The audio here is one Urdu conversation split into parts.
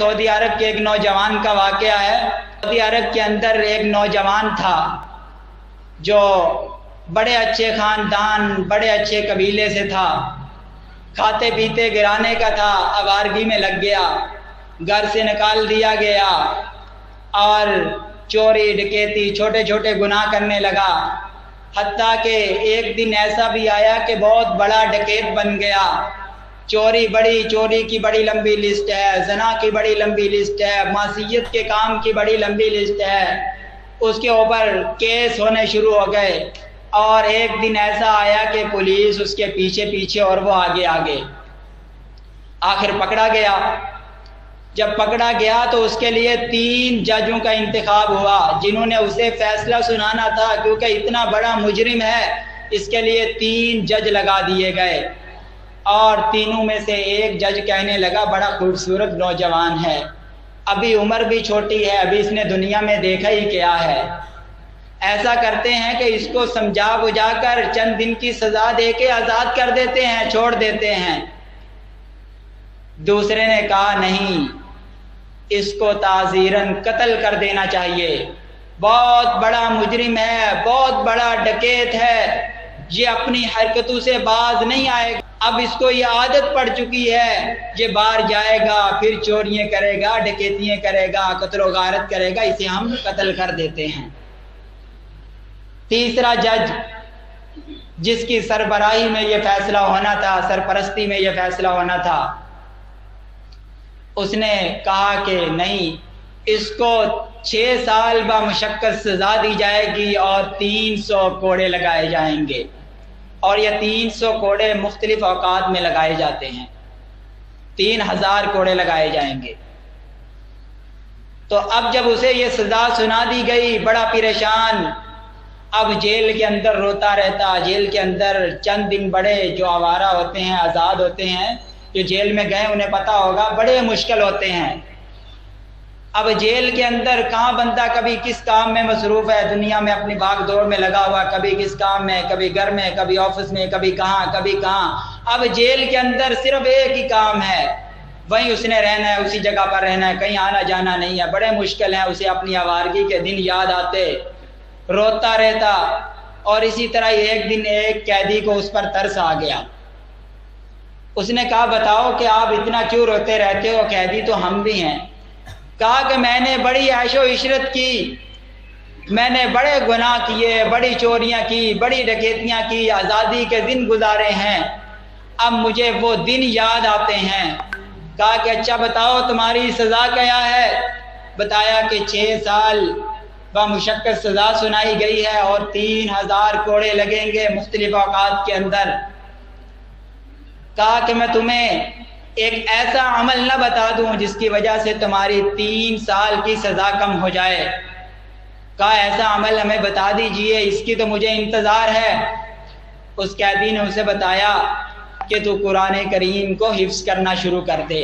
سعودی عرب کے ایک نوجوان کا واقعہ ہے۔ سعودی عرب کے اندر ایک نوجوان تھا جو بڑے اچھے خاندان، بڑے اچھے قبیلے سے تھا، کھاتے پیتے گرانے کا تھا، آوارگی میں لگ گیا، گھر سے نکال دیا گیا اور چوری ڈکیتی چھوٹے چھوٹے گناہ کرنے لگا، حتیٰ کہ ایک دن ایسا بھی آیا کہ بہت بڑا ڈکیت بن گیا۔ چوری کی بڑی لمبی لسٹ ہے، زنا کی بڑی لمبی لسٹ ہے، معصیت کے کام کی بڑی لمبی لسٹ ہے، اس کے اوپر کیس ہونے شروع ہو گئے۔ اور ایک دن ایسا آیا کہ پولیس اس کے پیچھے پیچھے اور وہ آگے آگے، آخر پکڑا گیا۔ جب پکڑا گیا تو اس کے لیے 3 ججوں کا انتخاب ہوا جنہوں نے اسے فیصلہ سنانا تھا، کیونکہ اتنا بڑا مجرم ہے، اس کے لیے 3 جج لگا دیے گئے۔ اور تینوں میں سے ایک جج کہنے لگا بڑا خوبصورت نوجوان ہے، ابھی عمر بھی چھوٹی ہے، ابھی اس نے دنیا میں دیکھا ہی کیا ہے، ایسا کرتے ہیں کہ اس کو سمجھا بجھا کر چند دن کی سزا دے کے آزاد کر دیتے ہیں، چھوڑ دیتے ہیں۔ دوسرے نے کہا نہیں، اس کو تعزیراً قتل کر دینا چاہیے، بہت بڑا مجرم ہے، بہت بڑا ڈکیت ہے، یہ اپنی حرکتوں سے باز نہیں آئے گا، اب اس کو یہ عادت پڑ چکی ہے، یہ باہر جائے گا پھر چوریاں کرے گا، ڈکیتیاں کرے گا، قتل و غارت کرے گا، اسے ہم قتل کر دیتے ہیں۔ تیسرا جج جس کی سربراہی میں یہ فیصلہ ہونا تھا، سرپرستی میں یہ فیصلہ ہونا تھا، اس نے کہا کہ نہیں، اس کو 6 سال بمشقت سزا دی جائے گی اور 300 کوڑے لگائے جائیں گے، اور یہ 300 کوڑے مختلف اوقات میں لگائے جاتے ہیں، 3000 کوڑے لگائے جائیں گے۔ تو اب جب اسے یہ سزا سنا دی گئی، بڑا پریشان، اب جیل کے اندر روتا رہتا۔ جیل کے اندر چند دن بڑے جو آوارہ ہوتے ہیں، آزاد ہوتے ہیں، جو جیل میں گئے انہیں پتہ ہوگا بڑے مشکل ہوتے ہیں۔ اب جیل کے اندر کہاں بندہ کبھی کس کام میں مصروف ہے، دنیا میں اپنی بھاگ دوڑ میں لگا ہوا، کبھی کس کام میں، کبھی گھر میں، کبھی آفس میں، کبھی کہاں۔ اب جیل کے اندر صرف ایک ہی کام ہے، وہیں اس نے رہنا ہے، اسی جگہ پر رہنا ہے، کہیں آنا جانا نہیں ہے۔ بڑے مشکل ہیں، اسے اپنی آوارگی کے دن یاد آتے، روتا رہتا۔ اور اسی طرح ایک دن ایک قیدی کو اس پر ترس آ گیا، اس نے کہا بتاؤ کہ آپ اتنا کیوں روتے رہتے ہو، قیدی تو ہم بھی ہیں۔ کہا کہ میں نے بڑی عیش و عشرت کی، میں نے بڑے گناہ کیے، بڑی چوریاں کی، بڑی ڈکیتیاں کی، آزادی کے دن گزارے ہیں، اب مجھے وہ دن یاد آتے ہیں۔ کہا کہ اچھا بتاؤ تمہاری سزا کیا ہے؟ بتایا کہ 6 سال بمشقت سزا سنائی گئی ہے اور 3000 کوڑے لگیں گے مختلف اوقات کے اندر۔ کہا کہ میں تمہیں ایک ایسا عمل نہ بتا دوں جس کی وجہ سے تمہاری 3 سال کی سزا کم ہو جائے؟ کہا ایسا عمل ہمیں بتا دیجئے، اس کی تو مجھے انتظار ہے۔ اس قیدی نے اسے بتایا کہ تو قرآن کریم کو حفظ کرنا شروع کر دے۔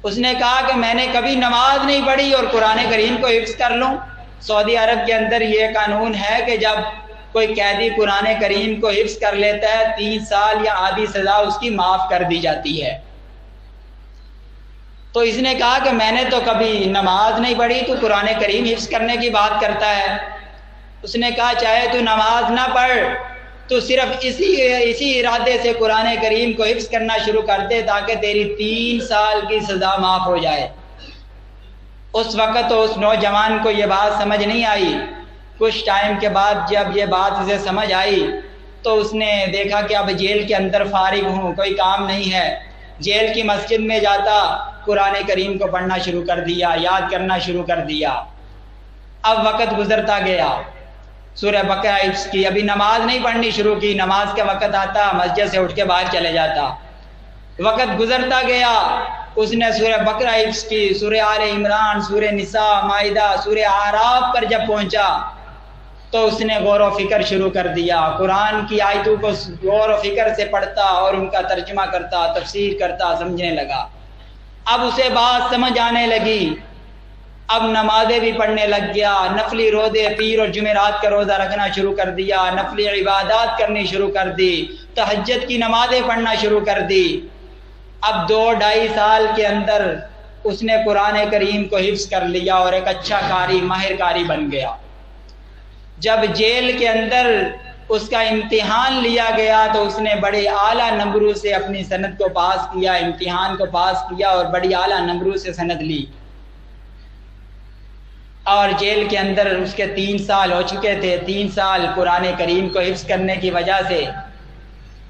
اس نے کہا کہ میں نے کبھی نماز نہیں پڑھی اور قرآن کریم کو حفظ کر لوں؟ سعودی عرب کے اندر یہ قانون ہے کہ جب کوئی قیدی قرآن کریم کو حفظ کر لیتا ہے 3 سال یا آدھی سزا اس کی معاف کر دی جاتی ہے۔ تو اس نے کہا کہ میں نے تو کبھی نماز نہیں پڑھی، تو قرآن کریم حفظ کرنے کی بات کرتا ہے۔ اس نے کہا چاہے تو نماز نہ پڑھ، تو صرف اسی ارادے سے قرآن کریم کو حفظ کرنا شروع کر دے تاکہ تیری 3 سال کی سزا معاف ہو جائے۔ اس وقت تو اس نوجوان کو یہ بات سمجھ نہیں آئی۔ کچھ ٹائم کے بعد جب یہ بات اسے سمجھ آئی تو اس نے دیکھا کہ اب جیل کے اندر فارغ ہوں، کوئی کام نہیں ہے، جیل کی مسجد میں جاتا، قرآن کریم کو پڑھنا شروع کر دیا، یاد کرنا شروع کر دیا۔ اب وقت گزرتا گیا، سورہ بقرہ حفظ کی، ابھی نماز نہیں پڑھنی شروع کی، نماز کا وقت آتا مسجد سے اٹھ کے باہر چلے جاتا۔ وقت گزرتا گیا، اس نے سورہ بقرہ حفظ کی، سورہ آل عمران، سورہ نساء، مائدہ، سورہ اعراف پر جب پہنچا تو اس نے غور و فکر شروع کر دیا، قرآن کی آیتوں کو غور و فکر سے پڑھتا اور ان کا ترجمہ کرتا، تفسیر کرتا، سمجھنے لگا۔ اب اسے بات سمجھ آنے لگی، اب نمازیں بھی پڑھنے لگ گیا، نفلی روزے پیر اور جمعرات کا روزہ رکھنا شروع کر دیا، نفلی عبادات کرنی شروع کر دی، تہجد کی نمازیں پڑھنا شروع کر دی۔ اب 2-2.5 سال کے اندر اس نے قرآن کریم کو حفظ کر لیا اور ایک اچھا قاری، ماہر قاری بن گیا۔ جب جیل کے اندر اس کا امتحان لیا گیا تو اس نے بڑے اعلیٰ نمبروں سے اپنی سند کو پاس کیا، امتحان کو پاس کیا اور بڑی اعلیٰ نمبروں سے سند لی۔ اور جیل کے اندر اس کے 3 سال ہو چکے تھے۔ 3 سال قرآن کریم کو حفظ کرنے کی وجہ سے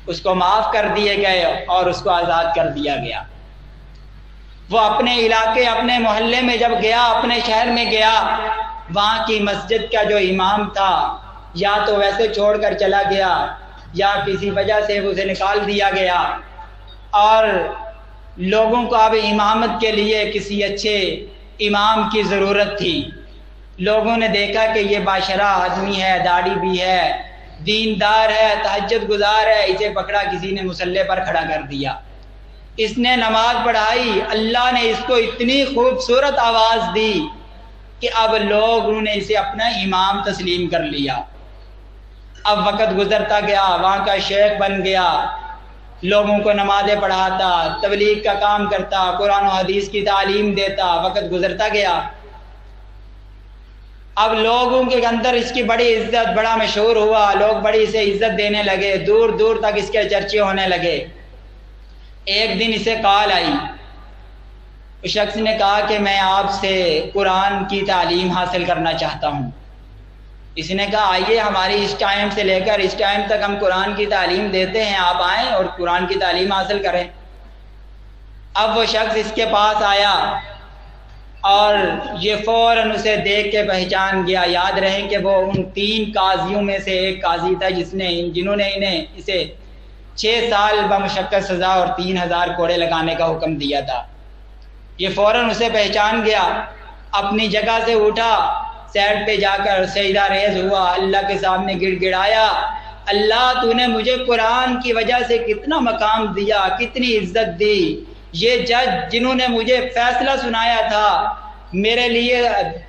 اس کو معاف کر دیے گئے اور اس کو آزاد کر دیا گیا۔ وہ اپنے علاقے، اپنے محلے میں جب گیا، اپنے شہر میں گیا، وہاں کی مسجد کا جو امام تھا یا تو ویسے چھوڑ کر چلا گیا یا کسی وجہ سے اسے نکال دیا گیا، اور لوگوں کو اب امامت کے لیے کسی اچھے امام کی ضرورت تھی۔ لوگوں نے دیکھا کہ یہ باشرح آدمی ہے، داڑھی بھی ہے، دیندار ہے، تہجد گزار ہے، اسے پکڑا، کسی نے مصلی پر کھڑا کر دیا۔ اس نے نماز پڑھائی، اللہ نے اس کو اتنی خوبصورت آواز دی کہ اب لوگوں نے اسے اپنا امام تسلیم کر لیا۔ اب وقت گزرتا گیا، وہاں کا شیخ بن گیا، لوگوں کو نمازیں پڑھاتا، تبلیغ کا کام کرتا، قرآن و حدیث کی تعلیم دیتا۔ وقت گزرتا گیا، اب لوگوں کے اندر اس کی بڑی عزت، بڑا مشہور ہوا، لوگ بڑی اسے عزت دینے لگے، دور دور تک اس کے چرچے ہونے لگے۔ ایک دن اسے کال آئی، اس شخص نے کہا کہ میں آپ سے قرآن کی تعلیم حاصل کرنا چاہتا ہوں۔ اس نے کہا آئیے، ہماری اس ٹائم سے لے کر اس ٹائم تک ہم قرآن کی تعلیم دیتے ہیں، آپ آئیں اور قرآن کی تعلیم حاصل کریں۔ اب وہ شخص اس کے پاس آیا اور یہ فوراً اسے دیکھ کے پہچان گیا۔ یاد رہے کہ وہ ان 3 قاضیوں میں سے ایک قاضی تھا جنہوں نے اسے 6 سال بمشقت سزا اور 3000 کوڑے لگانے کا حکم دیا تھا۔ یہ فوراً اسے پہچان گیا، اپنی جگہ سے اٹھا، سائڈ پہ جا کر سجدہ ریز ہوا، اللہ کے سامنے گڑ گڑایا، اللہ تو نے مجھے قرآن کی وجہ سے کتنا مقام دیا، کتنی عزت دی۔ یہ جج جنہوں نے مجھے فیصلہ سنایا تھا، میرے لیے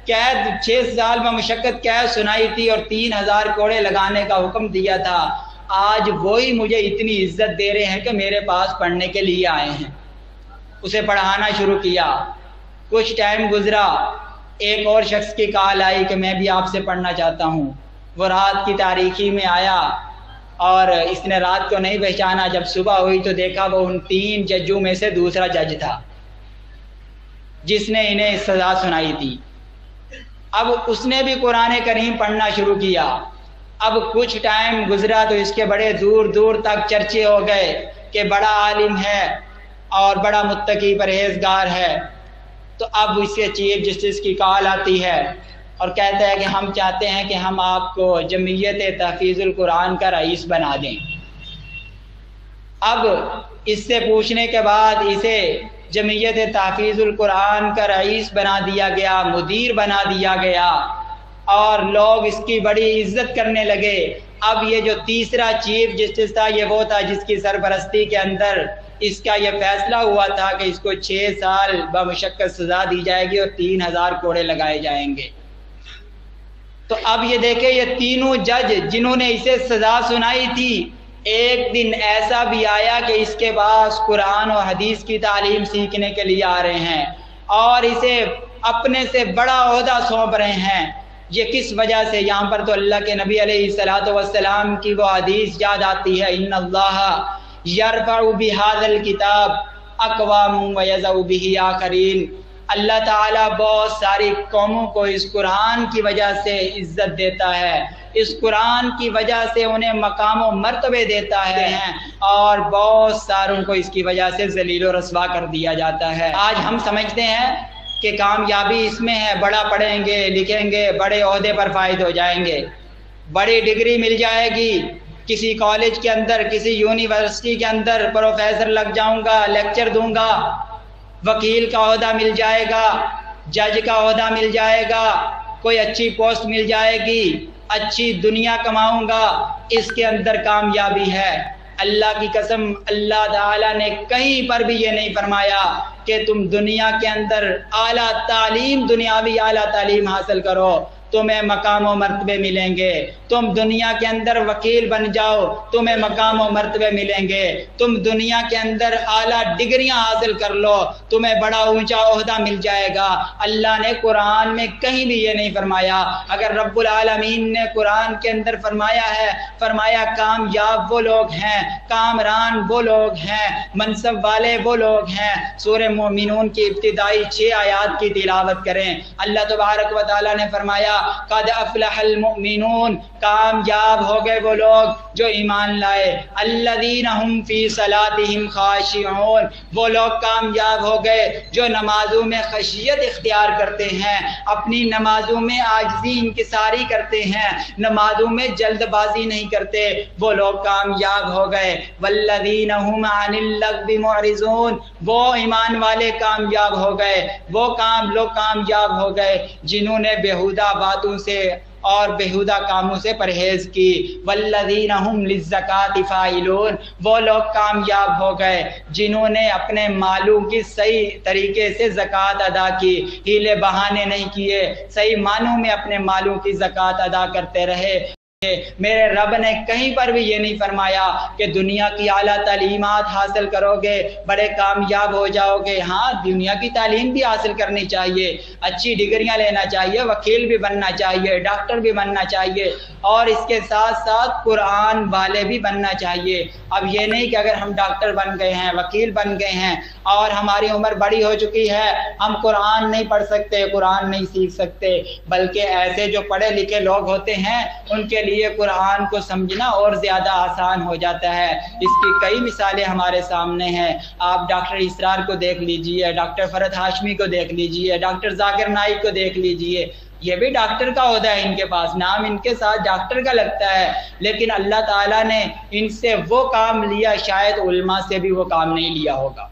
قید 6 سال بمشقت قید سنائی تھی اور 3000 کوڑے لگانے کا حکم دیا تھا، آج وہی مجھے اتنی عزت دے رہے ہیں کہ میرے پاس پڑھنے کے لیے آئے ہیں۔ اسے پڑھانا شروع کیا۔ کچھ ٹائم گزرا، ایک اور شخص کی کال آئی کہ میں بھی آپ سے پڑھنا چاہتا ہوں۔ وہ رات کی تاریکی میں آیا اور اس نے رات کو نہیں پہچانا۔ جب صبح ہوئی تو دیکھا وہ ان 3 ججوں میں سے دوسرا جج تھا جس نے انہیں سزا سنائی تھی۔ اب اس نے بھی قرآن کریم پڑھنا شروع کیا۔ اب کچھ ٹائم گزرا تو اس کے بڑے دور دور تک چرچے ہو گئے کہ بڑا عالم ہے اور بڑا متقی پرہیزگار ہے۔ تو اب اس کے چیف جسٹس کی کال آتی ہے اور کہتا ہے کہ ہم چاہتے ہیں کہ ہم آپ کو جمعیت تحفیظ القرآن کا رئیس بنا دیں۔ اب اس سے پوچھنے کے بعد اسے جمعیت تحفیظ القرآن کا رئیس بنا دیا گیا، مدیر بنا دیا گیا اور لوگ اس کی بڑی عزت کرنے لگے۔ اب یہ جو تیسرا چیف جسٹس تھا یہ وہ تھا جس کی سرپرستی کے اندر اس کا یہ فیصلہ ہوا تھا کہ اس کو 6 سال بمشقت سزا دی جائے گی اور 3000 کوڑے لگائے جائیں گے۔ تو اب یہ دیکھیں یہ تینوں جج جنہوں نے اسے سزا سنائی تھی، ایک دن ایسا بھی آیا کہ اس کے پاس قرآن و حدیث کی تعلیم سیکھنے کے لیے آ رہے ہیں اور اسے اپنے سے بڑا عہدہ سونپ رہے ہیں۔ یہ کس وجہ سے؟ یہاں پر تو اللہ کے نبی علیہ الصلوۃ والسلام کی وہ حدیث یاد آتی ہے، ان اللہ یرفع بہذا الکتاب اقوام ویضع بہ آخرین۔ اللہ تعالیٰ بہت ساری قوموں کو اس قرآن کی وجہ سے عزت دیتا ہے، اس قرآن کی وجہ سے انہیں مقام و مرتبے دیتا ہے اور بہت ساروں کو اس کی وجہ سے ذلیل و رسوا کر دیا جاتا ہے۔ آج ہم سمجھتے ہیں کہ کامیابی اس میں ہے، بڑا پڑھیں گے لکھیں گے، بڑے عہدے پر فائز ہو جائیں گے، بڑی ڈگری مل جائے گی، کسی کالج کے اندر کسی یونیورسٹی کے اندر پروفیسر لگ جاؤں گا، لیکچر دوں گا، وکیل کا عہدہ مل جائے گا، جج کا عہدہ مل جائے گا، کوئی اچھی پوسٹ مل جائے گی، اچھی دنیا کماؤں گا، اس کے اندر کامیابی ہے۔ اللہ کی قسم اللہ تعالیٰ نے کہیں پر بھی یہ نہیں فرمایا کہ تم دنیا کے اندر اعلیٰ تعلیم، دنیاوی اعلیٰ تعلیم حاصل کرو۔ تمہیں مقام و مرتبے ملیں گے۔ تم دنیا کے اندر وکیل بن جاؤ، تمہیں مقام و مرتبے ملیں گے۔ تم دنیا کے اندر اعلیٰ ڈگریاں حاصل کر لو، تمہیں بڑا اونچا عہدہ مل جائے گا۔ اللہ نے قرآن میں کہیں بھی یہ نہیں فرمایا۔ اگر رب العالمین نے قرآن کے اندر فرمایا ہے، فرمایا کامیاب وہ لوگ ہیں، کامران وہ لوگ ہیں، منصب والے وہ لوگ ہیں۔ سورہ مومنون کی ابتدائی 6 آیات کی تلاوت کریں۔ اللہ تبارک و تعالیٰ نے فرمایا قد افلح المؤمنون، کامیاب ہو گئے وہ لوگ جو ایمان لائے۔ الذین هم فی صلاتهم خاشعون، وہ لوگ کامیاب ہو گئے جو نمازوں میں خشیت اختیار کرتے ہیں، اپنی نمازوں میں عاجزی انکساری کرتے ہیں، نمازوں میں جلد بازی نہیں کرتے، وہ لوگ کامیاب ہو گئے۔ والذین هم عن اللغو معرضون، وہ ایمان والے کامیاب ہو گئے، وہ لوگ کامیاب ہو گئے جنہوں نے بیہودہ باتوں سے اور بیہودہ کاموں سے پرہیز کی۔ والذین هم للزکاۃ فاعلون، وہ لوگ کامیاب ہو گئے جنہوں نے اپنے مالوں کی صحیح طریقے سے زکوٰۃ ادا کی، ہیلے بہانے نہیں کیے، صحیح معنوں میں اپنے مالوں کی زکوٰۃ ادا کرتے رہے۔ میرے رب نے کہیں پر بھی یہ نہیں فرمایا کہ دنیا کی اعلیٰ تعلیمات حاصل کرو گے بڑے کامیاب ہو جاؤ گے۔ ہاں، دنیا کی تعلیم بھی حاصل کرنی چاہیے، اچھی ڈگریاں لینا چاہیے، وکیل بھی بننا چاہیے، ڈاکٹر بھی بننا چاہیے، اور اس کے ساتھ ساتھ قرآن والے بھی بننا چاہیے۔ اب یہ نہیں کہ اگر ہم ڈاکٹر بن گئے ہیں، وکیل بن گئے ہیں اور ہماری عمر بڑی ہو چکی ہے، ہم قرآن نہیں پڑھ سکتے، قرآن نہیں سیکھ سکتے، بلکہ ایسے جو پڑھے لکھے لوگ ہوتے ہیں ان کے لیے قرآن کو سمجھنا اور زیادہ آسان ہو جاتا ہے۔ اس کی کئی مثالیں ہمارے سامنے ہیں۔ آپ ڈاکٹر اسرار کو دیکھ لیجئے، ڈاکٹر فرحت ہاشمی کو دیکھ لیجئے، ڈاکٹر ذاکر نائک کو دیکھ لیجئے، یہ بھی ڈاکٹر کا عہدہ ہے، ان کے پاس نام ان کے ساتھ ڈاکٹر کا لگتا ہے، لیکن اللہ تعالیٰ نے ان سے وہ کام لیا شاید علماء سے بھی وہ کام نہیں لیا ہوگا۔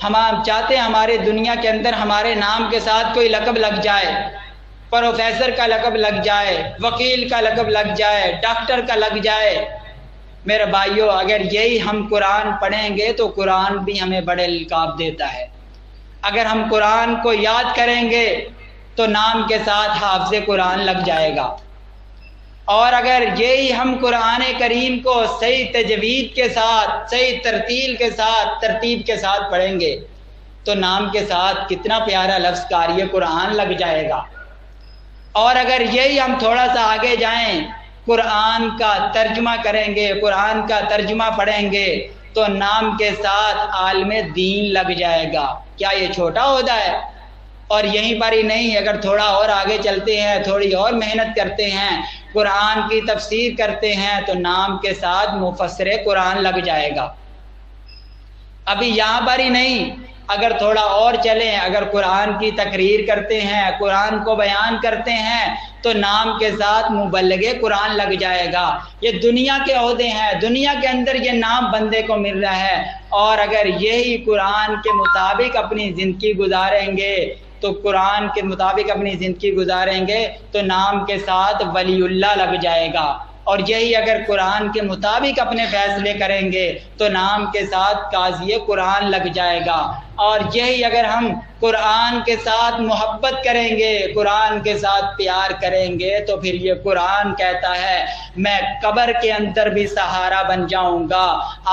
ہم چاہتے ہیں ہمارے دنیا کے اندر ہمارے نام کے ساتھ کوئی لقب لگ جائے، پروفیسر کا لقب لگ جائے، وکیل کا لقب لگ جائے، ڈاکٹر کا لگ جائے۔ میرے بھائیوں، اگر یہی ہم قرآن پڑھیں گے تو قرآن بھی ہمیں بڑے القاب دیتا ہے۔ اگر ہم قرآن کو یاد کریں گے تو نام کے ساتھ حافظ قرآن لگ جائے گا، اور اگر یہی ہم قرآن کریم کو صحیح تجوید کے ساتھ، صحیح ترتیب کے ساتھ پڑھیں گے تو نام کے ساتھ کتنا پیارا لفظ قاری قرآن لگ جائے گا۔ اور اگر یہی ہم تھوڑا سا آگے جائیں، قرآن کا ترجمہ کریں گے، قرآن کا ترجمہ پڑھیں گے تو نام کے ساتھ عالم دین لگ جائے گا۔ کیا یہ چھوٹا عہدہ ہے؟ اور یہیں پر ہی نہیں، اگر تھوڑا اور آگے چلتے ہیں، تھوڑی اور محنت کرتے ہیں، قرآن کی تفسیر کرتے ہیں تو نام کے ساتھ مفسر قرآن لگ جائے گا۔ ابھی یہاں پر ہی نہیں، اگر تھوڑا اور چلیں، اگر قرآن کی تقریر کرتے ہیں، قرآن کو بیان کرتے ہیں تو نام کے ساتھ مبلغ قرآن لگ جائے گا۔ یہ دنیا کے عہدے ہیں، دنیا کے اندر یہ نام بندے کو مل رہا ہے، اور اگر یہی قرآن کے مطابق اپنی زندگی گزاریں گے تو قرآن کے مطابق اپنی زندگی گزاریں گے تو نام کے ساتھ ولی اللہ لگ جائے گا، اور یہی اگر قرآن کے مطابق اپنے فیصلے کریں گے تو نام کے ساتھ قاضی قرآن لگ جائے گا، اور یہی اگر ہم قرآن کے ساتھ محبت کریں گے، قرآن کے ساتھ پیار کریں گے تو پھر یہ قرآن کہتا ہے میں قبر کے اندر بھی سہارا بن جاؤں گا،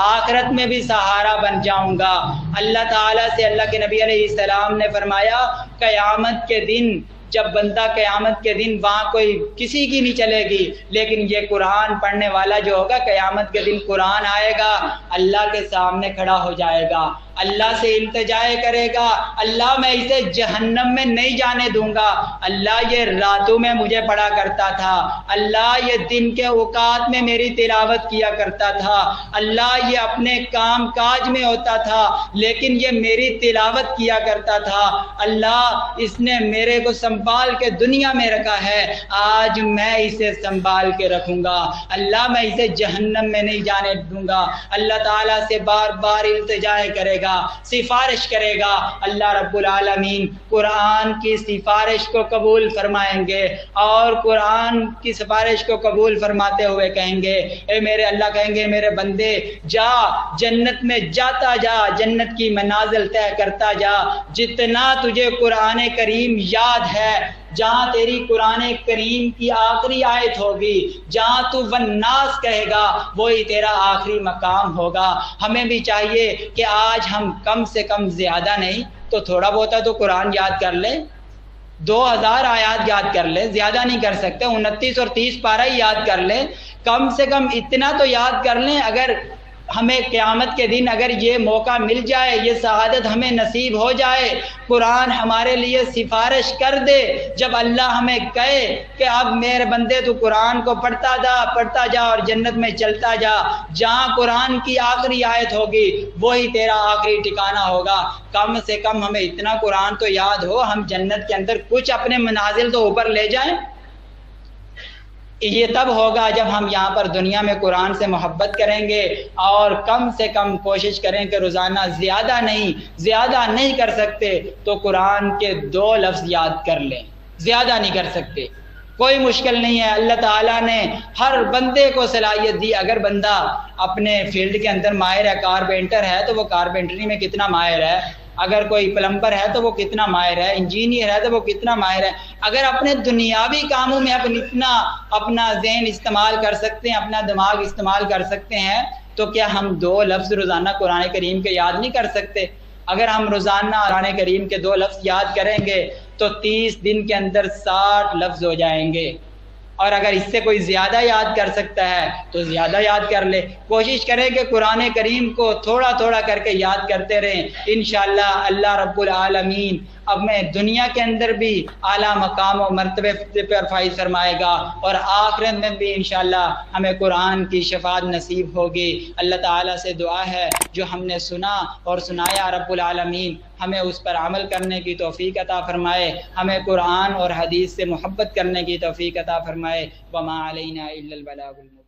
آخرت میں بھی سہارا بن جاؤں گا۔ اللہ تعالیٰ سے اللہ کے نبی علیہ السلام نے فرمایا قیامت کے دن جب بندہ قیامت کے دن وہاں کوئی کسی کی نہیں چلے گی، لیکن یہ قرآن پڑھنے والا جو ہوگا قیامت کے دن قرآن آئے گا، اللہ کے سامنے کھڑا ہو جائے گا، اللہ سے التجا کرے گا، اللہ میں اسے جہنم میں نہیں جانے دوں گا، اللہ یہ راتوں میں مجھے پڑھا کرتا تھا، اللہ یہ دن کے اوقات میں میری تلاوت کیا کرتا تھا، اللہ یہ اپنے کام کاج میں ہوتا تھا لیکن یہ میری تلاوت کیا کرتا تھا، اللہ اس نے میرے کو سنبھال کے دنیا میں رکھا ہے، آج میں اسے سنبھال کے رکھوں گا، اللہ میں اسے جہنم میں نہیں جانے دوں گا۔ اللہ تعالیٰ سے بار بار التجا کرے گا، گا، سفارش کرے گا، اللہ رب العالمین قرآن کی سفارش کو قبول فرمائیں گے اور قرآن کی سفارش کو قبول فرماتے ہوئے کہیں گے اے میرے اللہ، کہیں گے میرے بندے جا جنت میں جاتا جا، جنت کی منازل طے کرتا جا، جتنا تجھے قرآن کریم یاد ہے، جہاں تیری قرآن کریم کی آخری آیت ہوگی، جہاں تو والناس کہے گا، وہی تیرا آخری مقام ہوگا۔ ہمیں بھی چاہیے کہ آج ہم کم سے کم، زیادہ نہیں تو تھوڑا بہت تو قرآن یاد کر لیں، 2000 آیات یاد کر لیں، زیادہ نہیں کر سکتے، 29 اور 30 پارہ ہی یاد کر لیں، کم سے کم اتنا تو یاد کر لیں۔ اگر ہمیں قیامت کے دن اگر یہ موقع مل جائے، یہ سعادت ہمیں نصیب ہو جائے، قرآن ہمارے لیے سفارش کر دے، جب اللہ ہمیں کہے کہ اب میرے بندے تو قرآن کو پڑھتا جا اور جنت میں چلتا جا، جہاں قرآن کی آخری آیت ہوگی وہی تیرا آخری ٹھکانہ ہوگا، کم سے کم ہمیں اتنا قرآن تو یاد ہو، ہم جنت کے اندر کچھ اپنے منازل تو اوپر لے جائیں۔ یہ تب ہوگا جب ہم یہاں پر دنیا میں قرآن سے محبت کریں گے اور کم سے کم کوشش کریں کہ روزانہ زیادہ نہیں کر سکتے تو قرآن کے 2 لفظ یاد کر لیں، زیادہ نہیں کر سکتے، کوئی مشکل نہیں ہے۔ اللہ تعالیٰ نے ہر بندے کو صلاحیت دی، اگر بندہ اپنے فیلڈ کے اندر ماہر ہے، کارپینٹر ہے تو وہ کارپینٹری میں کتنا ماہر ہے، اگر کوئی پلمبر ہے تو وہ کتنا ماہر ہے، انجینئر ہے تو وہ کتنا ماہر ہے۔ اگر اپنے دنیاوی کاموں میں اتنا اپنا ذہن استعمال کر سکتے ہیں، اپنا دماغ استعمال کر سکتے ہیں، تو کیا ہم 2 لفظ روزانہ قرآن کریم کے یاد نہیں کر سکتے؟ اگر ہم روزانہ قرآن کریم کے 2 لفظ یاد کریں گے تو 30 دن کے اندر 60 لفظ ہو جائیں گے، اور اگر اس سے کوئی زیادہ یاد کر سکتا ہے تو زیادہ یاد کر لے۔ کوشش کریں کہ قرآن کریم کو تھوڑا تھوڑا کر کے یاد کرتے رہیں، انشاءاللہ اللہ رب العالمین اب میں دنیا کے اندر بھی اعلیٰ مقام و مرتبے پر فائز فرمائے گا، اور آخرت میں بھی انشاءاللہ ہمیں قرآن کی شفاعت نصیب ہوگی۔ اللہ تعالیٰ سے دعا ہے جو ہم نے سنا اور سنایا، رب العالمین ہمیں اس پر عمل کرنے کی توفیق عطا فرمائے، ہمیں قرآن اور حدیث سے محبت کرنے کی توفیق عطا فرمائے۔ وما علینا الا البلاغ المبین۔